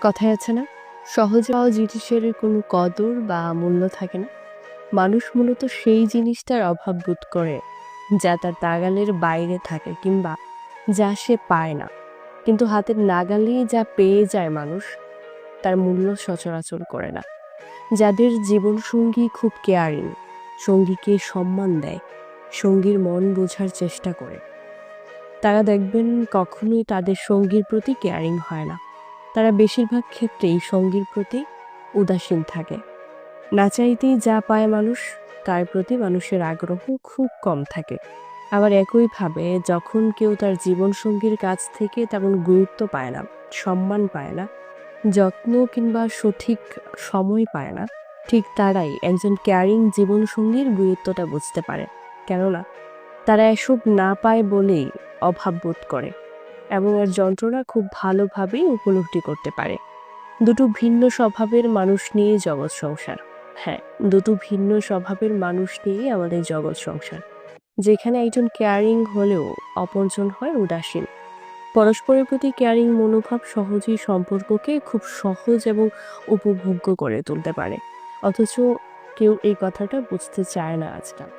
কথায় আছে না, সহজে পাওয়া জিনিসের কোনো কদর বা মূল্য থাকে না। মানুষ মূলত সেই জিনিসটার অভাব বোধ করে যা তার নাগালের বাইরে থাকে কিংবা যা সে পায় না। কিন্তু হাতের নাগালেই যা পেয়ে যায় মানুষ, তার মূল্য সচরাচর করে না। যাদের জীবনসঙ্গী খুব কেয়ারিং, সঙ্গীকে সম্মান দেয়, সঙ্গীর মন বোঝার চেষ্টা করে, তারা দেখবেন কখনোই তাদের সঙ্গীর প্রতি কেয়ারিং হয় না। তারা বেশিরভাগ ক্ষেত্রেই সঙ্গীর প্রতি উদাসীন থাকে। না চাইতেই যা পায় মানুষ, তার প্রতি মানুষের আগ্রহ খুব কম থাকে। আবার একইভাবে যখন কেউ তার জীবনসঙ্গীর কাছ থেকে তেমন গুরুত্ব পায় না, সম্মান পায় না, যত্ন কিংবা সঠিক সময় পায় না, ঠিক তারাই একজন কেয়ারিং জীবনসঙ্গীর গুরুত্বটা বুঝতে পারে। কেননা তারা এসব না পায় বলেই অভাব বোধ করে এবং এর যন্ত্রণা খুব ভালোভাবেই উপলব্ধি করতে পারে। দুটো ভিন্ন স্বভাবের মানুষ নিয়ে জগৎ সংসার। হ্যাঁ, দুটো ভিন্ন স্বভাবের মানুষ নিয়ে আমাদের জগৎ সংসার, যেখানে একজন কেয়ারিং হলেও অপরজন হয় উদাসীন। পরস্পরের প্রতি কেয়ারিং মনোভাব সহজেই সম্পর্ককে খুব সহজ এবং উপভোগ্য করে তুলতে পারে, অথচ কেউ এই কথাটা বুঝতে চায় না আজকাল।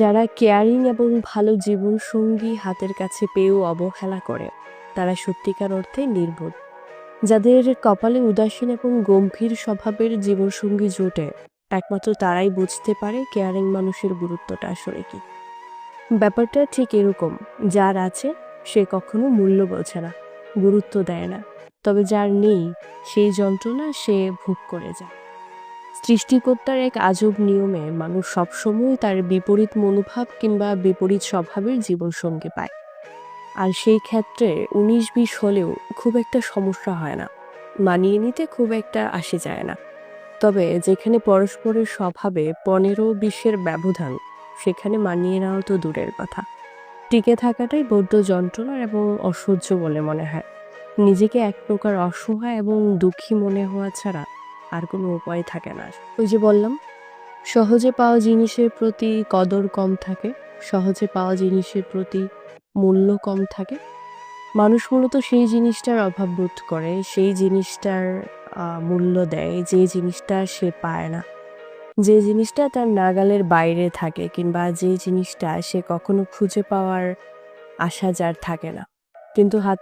যারা কেয়ারিং এবং ভালো জীবনসঙ্গী হাতের কাছে পেয়েও অবহেলা করে, তারা সত্যিকার অর্থে নির্বোধ। যাদের কপালে উদাসীন এবং গম্ভীর স্বভাবের জীবনসঙ্গী জোটে, একমাত্র তারাই বুঝতে পারে কেয়ারিং মানুষের গুরুত্বটা আসলে কি। ব্যাপারটা ঠিক এরকম, যার আছে সে কখনো মূল্য বোঝে না, গুরুত্ব দেয় না, তবে যার নেই সেই যন্ত্রণা সে ভোগ করে যায়। সৃষ্টিকর্তার এক আজব নিয়মে মানুষ সবসময় তার বিপরীত মনোভাব কিংবা বিপরীত স্বভাবের জীবনসঙ্গী পায়। আর সেই ক্ষেত্রে ১৯-২০ হলেও খুব একটা সমস্যা হয় না, মানিয়ে নিতে খুব একটা আসে যায় না। তবে যেখানে পরস্পরের স্বভাবে ১৫-২০-এর ব্যবধান, সেখানে মানিয়ে নেওয়া তো দূরের কথা, টিকে থাকাটাই বড্ড যন্ত্রণার এবং অসহ্য বলে মনে হয়। নিজেকে এক প্রকার অসহায় এবং দুঃখী মনে হওয়া ছাড়া আর কোনো উপায় থাকে না। ওই যে বললাম, সহজে পাওয়া জিনিসের প্রতি কদর কম থাকে, সহজে পাওয়া জিনিসের প্রতি মূল্য কম থাকে। মানুষ মূলত সেই জিনিসটার অভাব বোধ করে, সেই জিনিসটার মূল্য দেয় যে জিনিসটা সে পায় না, যে জিনিসটা তার নাগালের বাইরে থাকে কিংবা যে জিনিসটা সে কখনো খুঁজে পাওয়ার আশা যার থাকে না। কিন্তু হাত